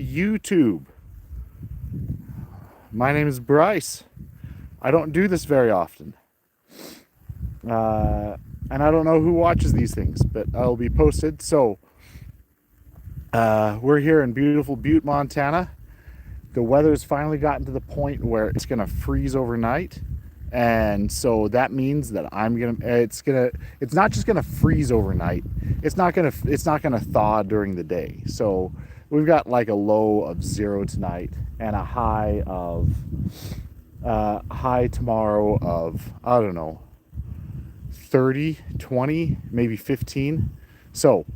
YouTube. My name is Bryce. I don't do this very often. And I don't know who watches these things, but I'll be posted. So, we're here in beautiful Butte, Montana. The weather's finally gotten to the point where it's gonna freeze overnight. And so that means that it's not just gonna freeze overnight. It's not gonna thaw during the day. So we've got like a low of 0 tonight and a high tomorrow of, I don't know, 30, 20, maybe 15. So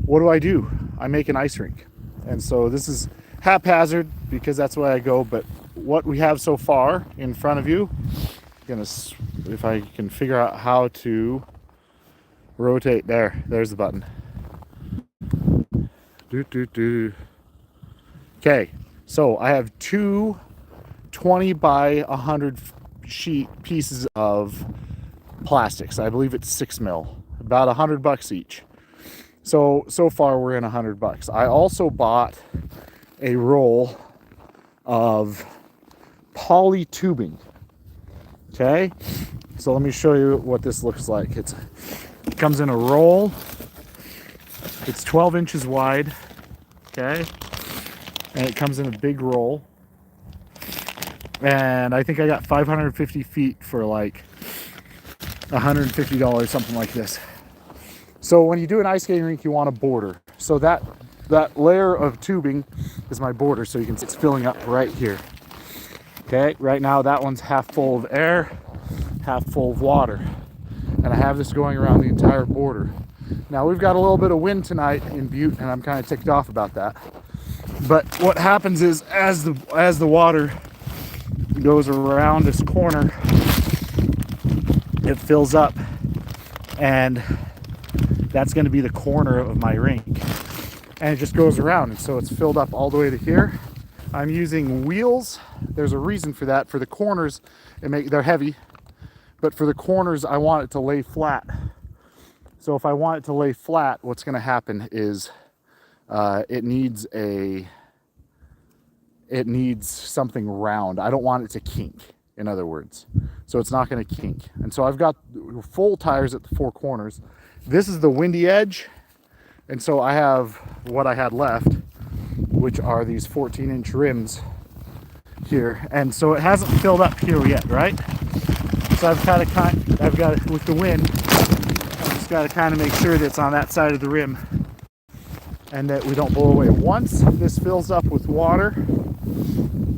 what do? I make an ice rink. And so this is haphazard because that's where I go, but what we have so far in front of you, if I can figure out how to rotate, there's the button. Okay, so I have two 20 by 100 sheet pieces of plastics. I believe it's 6 mil, about $100 each. So far we're in $100. I also bought a roll of poly tubing. Okay, so let me show you what this looks like. It comes in a roll. It's 12 inches wide. Okay, and it comes in a big roll. And I think I got 550 feet for like $150, something like this. So when you do an ice skating rink, you want a border. So that layer of tubing is my border, so you can see it's filling up right here. Okay, right now that one's half full of air, half full of water. And I have this going around the entire border. Now we've got a little bit of wind tonight in Butte, and I'm kind of ticked off about that. But what happens is as the water goes around this corner, it fills up, and that's going to be the corner of my rink. And it just goes around, and so it's filled up all the way to here. I'm using wheels. There's a reason for that. For the corners, they're heavy, but for the corners, I want it to lay flat. So if I want it to lay flat, what's going to happen is it needs something round. I don't want it to kink, in other words. So it's not going to kink. And so I've got full tires at the 4 corners. This is the windy edge. And so I have what I had left, which are these 14-inch rims here. And so it hasn't filled up here yet, right? So I've got it with the wind. I've just got to kind of make sure that it's on that side of the rim and that we don't blow away. Once this fills up with water,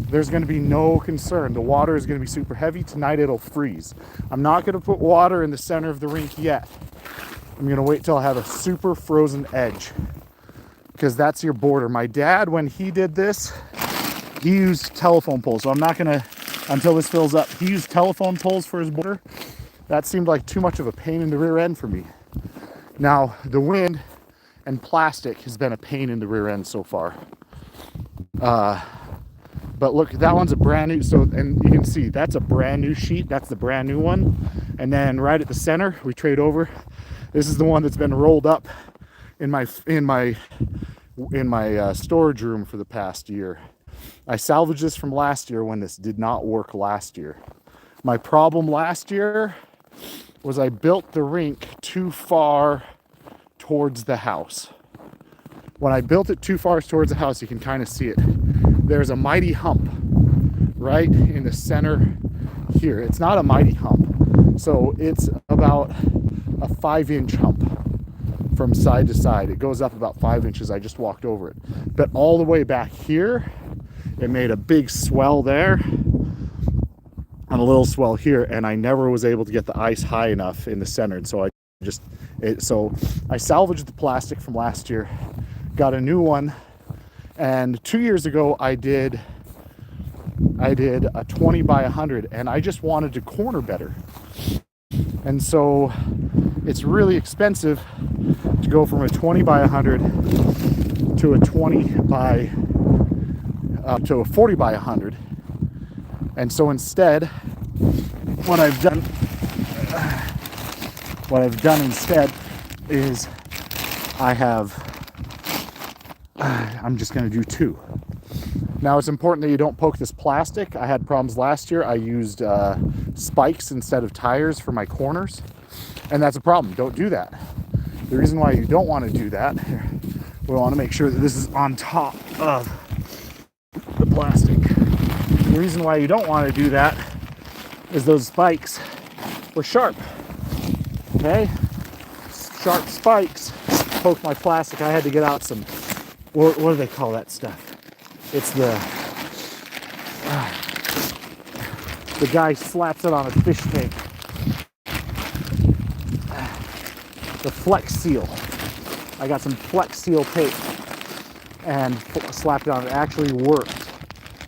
there's going to be no concern. The water is going to be super heavy. Tonight it'll freeze. I'm not going to put water in the center of the rink yet. I'm going to wait till I have a super frozen edge, because that's your border. My dad, when he did this, he used telephone poles. So I'm not going to, until this fills up, he used telephone poles for his border. That seemed like too much of a pain in the rear end for me. Now, the wind and plastic has been a pain in the rear end so far. But look, that one's a brand new, and you can see that's a brand new sheet. That's the brand new one. And then right at the center, we trade over. This is the one that's been rolled up in my storage room for the past year. I salvaged this from last year when this did not work last year. My problem last year was I built the rink too far towards the house. When I built it too far towards the house, you can kind of see it. There's a mighty hump right in the center here. It's not a mighty hump. So it's about a 5-inch hump from side to side. It goes up about 5 inches. I just walked over it. But all the way back here, it made a big swell there and a little swell here, and I never was able to get the ice high enough in the center. And so I salvaged the plastic from last year, got a new one, and 2 years ago I did a 20 by 100, and I just wanted to corner better. And so it's really expensive to go from a 20 by 100 to a 40 by 100. And so instead, what I've done instead is I have I'm just going to do 2. Now it's important that you don't poke this plastic. I had problems last year. I used spikes instead of tires for my corners, and that's a problem. Don't do that. The reason why you don't want to do that, we want to make sure that this is on top of the plastic. The reason why you don't want to do that is those spikes were sharp. Okay? Sharp spikes poked my plastic. I had to get out some, what do they call that stuff? It's the guy slaps it on a fish tank. The Flex Seal. I got some Flex Seal tape and slapped it on. It actually worked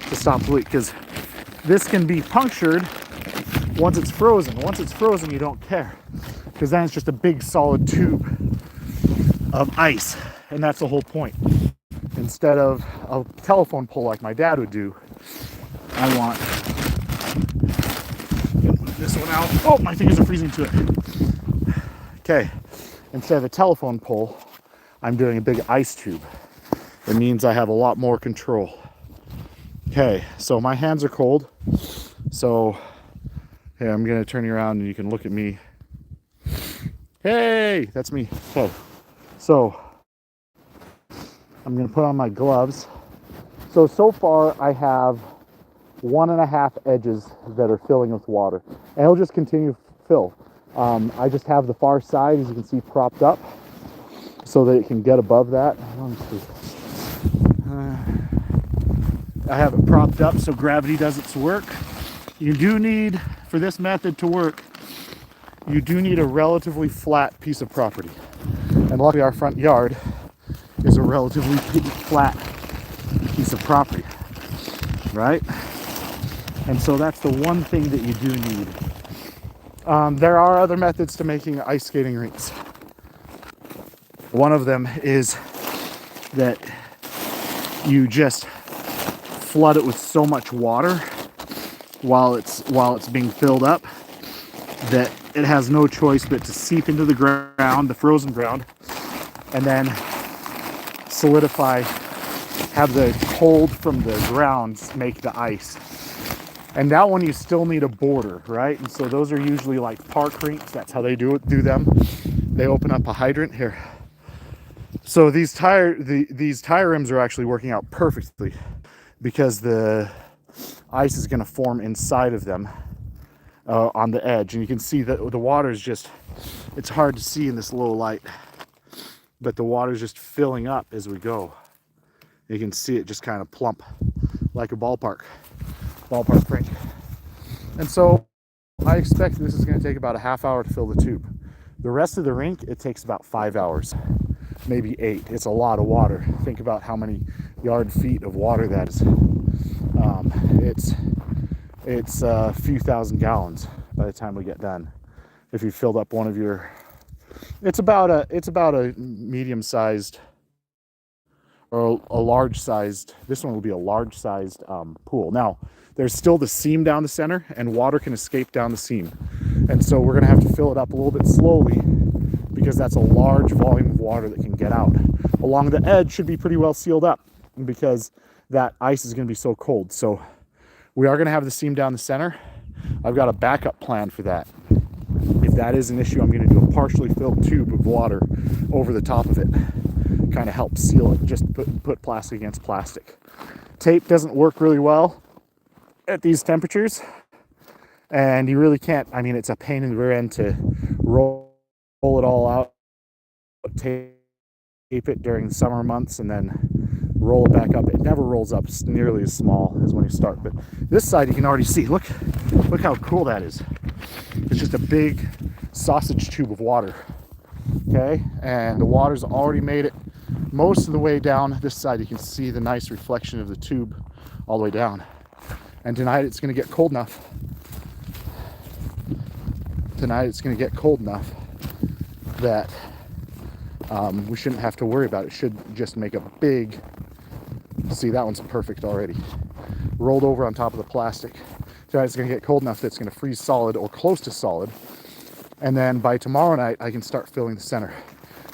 to stop the leak, because this can be punctured once it's frozen. Once it's frozen, you don't care, because then it's just a big solid tube of ice, and that's the whole point. Instead of a telephone pole like my dad would do, I want this one out. Oh, my fingers are freezing to it. Okay, instead of a telephone pole, I'm doing a big ice tube. It means I have a lot more control. Okay, so my hands are cold. So, hey, I'm gonna turn you around and you can look at me. Hey, that's me. Okay, so I'm gonna put on my gloves. So far I have 1.5 edges that are filling with water, and it'll just continue to fill. I just have the far side, as you can see, propped up so that it can get above that. Let me see. I have it propped up so gravity does its work. You do need, for this method to work, you do need a relatively flat piece of property. And luckily our front yard is a relatively flat piece of property, right? And so that's the one thing that you do need. There are other methods to making ice skating rinks. One of them is that you just flood it with so much water while it's being filled up that it has no choice but to seep into the ground, the frozen ground, and then solidify, have the cold from the ground make the ice. And that one you still need a border, right? And so those are usually like park rinks. That's how they do them. They open up a hydrant here. So these tire rims are actually working out perfectly, because the ice is going to form inside of them on the edge. And you can see that the water is just, it's hard to see in this low light, but the water is just filling up as we go. You can see it just kind of plump like a ballpark rink. And so I expect this is going to take about a half hour to fill the tube. The rest of the rink, it takes about 5 hours, maybe 8. It's a lot of water. Think about how many yard feet of water that is. It's a few thousand gallons by the time we get done. If you filled up one of your, it's about a medium-sized or a large-sized. This one will be a large-sized pool. Now, there's still the seam down the center, and water can escape down the seam, and so we're going to have to fill it up a little bit slowly, because that's a large volume of water that can get out. Along the edge should be pretty well sealed up, because that ice is going to be so cold. So we are going to have the seam down the center. I've got a backup plan for that. If that is an issue, I'm going to do a partially filled tube of water over the top of it, kind of help seal it, just put plastic against plastic. Tape doesn't work really well at these temperatures, and you really can't, I mean, it's a pain in the rear end to roll it all out, tape it during the summer months, and then roll it back up. It never rolls up nearly as small as when you start. But this side you can already see, look how cool that is. It's just a big sausage tube of water. Okay, and the water's already made it most of the way down this side. You can see the nice reflection of the tube all the way down. And tonight it's going to get cold enough. That we shouldn't have to worry about it. It should just make a big, see, that one's perfect already. Rolled over on top of the plastic. Tonight it's going to get cold enough that it's going to freeze solid or close to solid. And then by tomorrow night, I can start filling the center.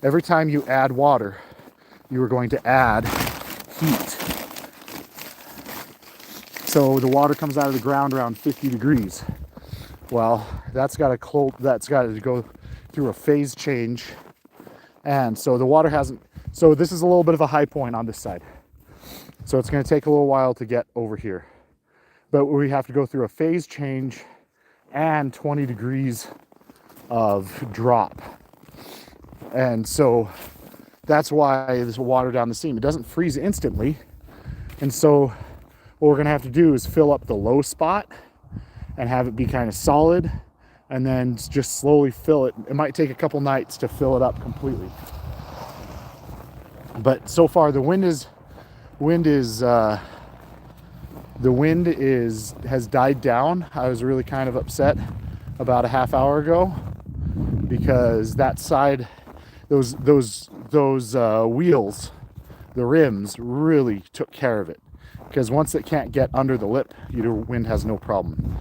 Every time you add water, you are going to add heat. So the water comes out of the ground around 50 degrees. Well, that's got to go through a phase change. And so the water hasn't, so this is a little bit of a high point on this side. So it's going to take a little while to get over here. But we have to go through a phase change and 20 degrees of drop. And so that's why there's water down the seam. It doesn't freeze instantly. And so what we're going to have to do is fill up the low spot and have it be kind of solid, and then just slowly fill it. It might take a couple nights to fill it up completely. But so far the wind has died down. I was really kind of upset about a half hour ago because that side, those wheels, the rims really took care of it. Because once it can't get under the lip, your wind has no problem.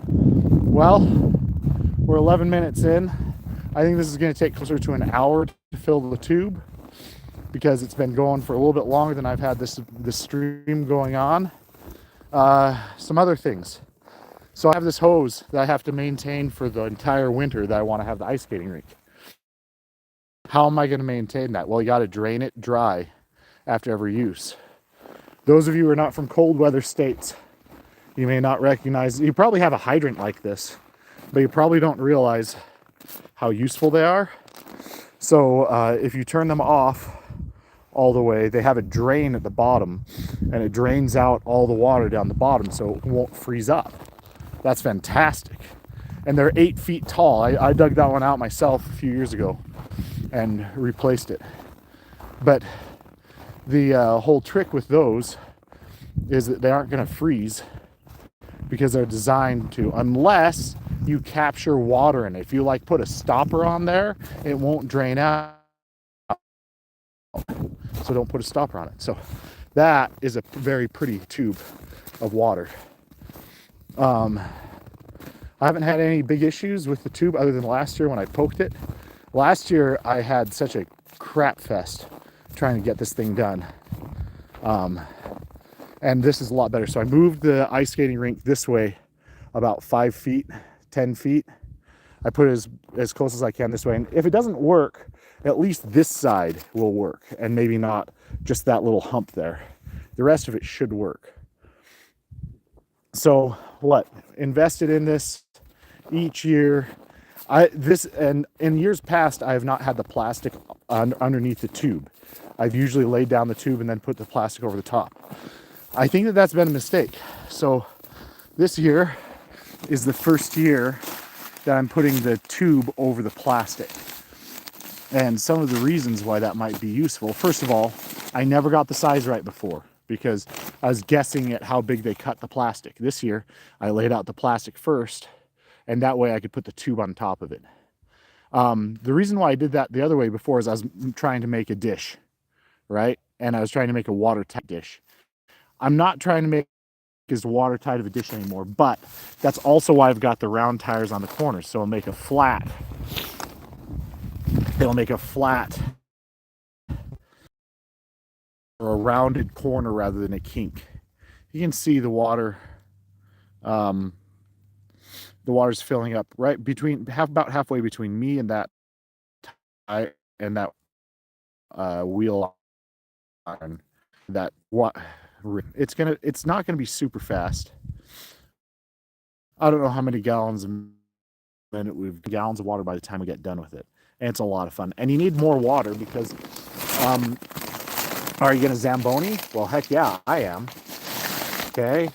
Well, we're 11 minutes in. I think this is going to take closer to an hour to fill the tube because it's been going for a little bit longer than I've had this stream going on. Some other things. So I have this hose that I have to maintain for the entire winter that I want to have the ice skating rink. How am I going to maintain that? Well, you got to drain it dry after every use. Those of you who are not from cold weather states, you may not recognize, you probably have a hydrant like this, but you probably don't realize how useful they are. So if you turn them off all the way, they have a drain at the bottom and it drains out all the water down the bottom so it won't freeze up. That's fantastic. And they're 8 feet tall. I dug that one out myself a few years ago and replaced it. But the whole trick with those is that they aren't going to freeze because they're designed to, unless you capture water in it. If you like put a stopper on there, it won't drain out. So don't put a stopper on it. So that is a very pretty tube of water. I haven't had any big issues with the tube other than last year when I poked it. Last year I had such a crap fest trying to get this thing done. And this is a lot better. So I moved the ice skating rink this way about 5 feet, 10 feet. I put it as close as I can this way. And if it doesn't work, at least this side will work and maybe not just that little hump there. The rest of it should work. So what? Invested in this each year. And in years past, I have not had the plastic underneath the tube. I've usually laid down the tube and then put the plastic over the top. I think that that's been a mistake. So this year is the first year that I'm putting the tube over the plastic. And some of the reasons why that might be useful. First of all, I never got the size right before because I was guessing at how big they cut the plastic. This year, I laid out the plastic first, and that way I could put the tube on top of it. The reason why I did that the other way before is I was trying to make a dish, right? And I was trying to make a watertight dish. I'm not trying to make as watertight of a dish anymore, but that's also why I've got the round tires on the corners. So it'll make a flat or a rounded corner rather than a kink. You can see the water, the water's filling up right between about halfway between me and that wheel iron. That what it's not going to be super fast. I don't know how many gallons a minute gallons of water by the time we get done with it. And it's a lot of fun. And you need more water because are you going to Zamboni? Well, heck yeah, I am. Okay.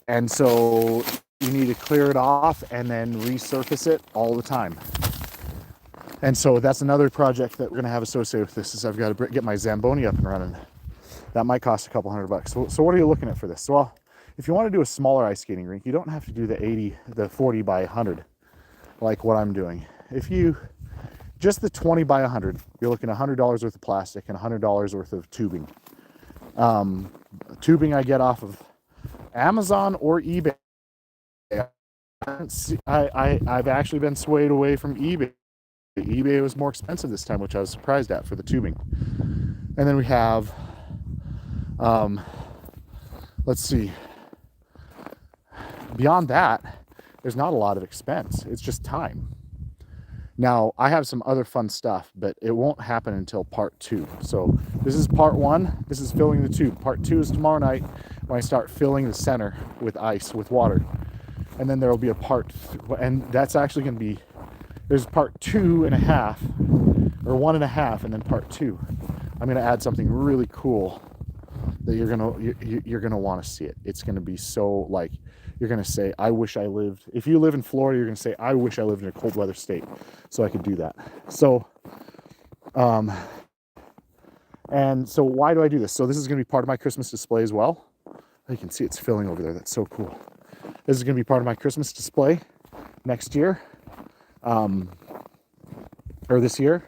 And so you need to clear it off and then resurface it all the time. And so that's another project that we're going to have associated with this is I've got to get my Zamboni up and running. That might cost a couple $100. So what are you looking at for this? Well, if you want to do a smaller ice skating rink, you don't have to do the 40 by 100 like what I'm doing. If you just the 20 by 100, you're looking at $100 worth of plastic and $100 worth of tubing. Tubing I get off of Amazon or eBay. I've actually been swayed away from eBay. eBay was more expensive this time, which I was surprised at for the tubing. And then we have Let's see. Beyond that, there's not a lot of expense. It's just time. Now, I have some other fun stuff, but it won't happen until part 2. So this is part 1. This is filling the tube. Part 2 is tomorrow night when I start filling the center with ice, with water. And then there will be a part, and that's actually going to be, there's part 2.5, or 1.5, and then part 2. I'm going to add something really cool that you're gonna want to see it. It's going to be so, like, you're going to say, I wish I lived, if you live in Florida, you're going to say, I wish I lived in a cold weather state so I could do that. So, and so why do I do this? So this is going to be part of my Christmas display as well. You can see it's filling over there. That's so cool. This is going to be part of my Christmas display next year, or this year.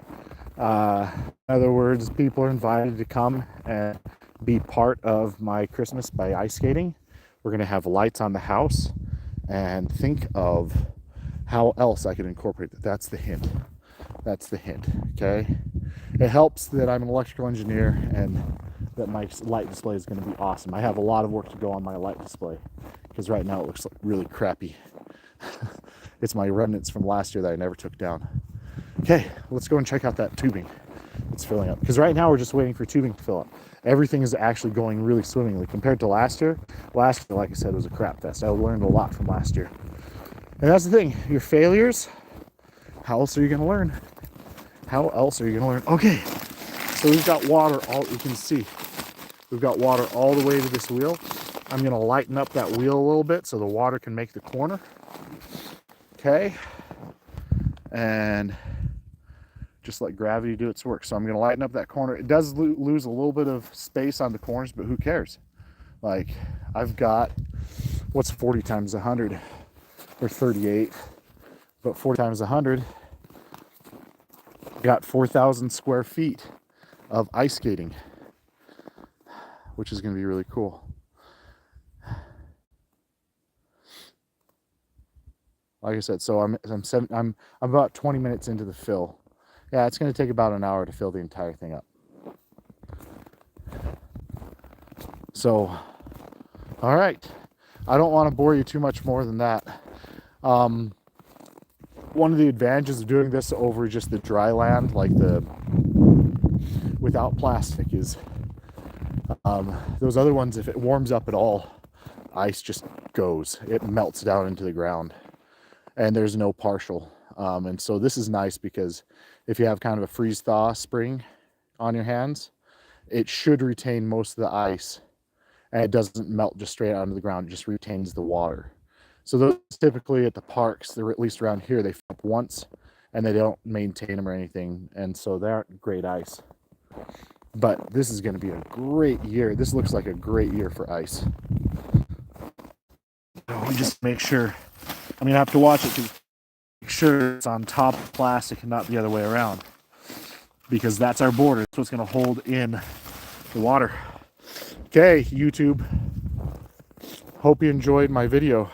In other words, people are invited to come and be part of my Christmas by ice skating. We're going to have lights on the house, and think of how else I could incorporate that. That's the hint. That's the hint, okay? It helps that I'm an electrical engineer and that my light display is going to be awesome. I have a lot of work to go on my light display because right now it looks really crappy. It's my remnants from last year that I never took down. Okay, let's go and check out that tubing. It's filling up. Because right now we're just waiting for tubing to fill up. Everything is actually going really swimmingly compared to last year. Last year, like I said, was a crap fest. I learned a lot from last year. And that's the thing. Your failures, how else are you going to learn? How else are you going to learn? Okay, so we've got water, you can see. We've got water all the way to this wheel. I'm going to lighten up that wheel a little bit so the water can make the corner. Okay. And just let gravity do its work. So I'm going to lighten up that corner. It does lose a little bit of space on the corners, but who cares? Like, I've got, what's 40 times 100? Or 38. But 40 times 100, got 4,000 square feet of ice skating, which is going to be really cool. Like I said, so I'm about 20 minutes into the fill. Yeah, it's going to take about an hour to fill the entire thing up. So, all right. I don't want to bore you too much more than that. One of the advantages of doing this over just the dry land, like the without plastic, is those other ones, if it warms up at all, ice just goes. It melts down into the ground, and there's no partial. And so this is nice because if you have kind of a freeze-thaw spring on your hands, it should retain most of the ice, and it doesn't melt just straight out into the ground. It just retains the water. So those typically at the parks, they're at least around here, they fill up once and they don't maintain them or anything. And so they aren't great ice. But this is going to be a great year. This looks like a great year for ice. So we just make sure, I'm going to have to watch it to make sure it's on top of plastic and not the other way around, because that's our border. That's what's going to hold in the water. Okay, YouTube. Hope you enjoyed my video.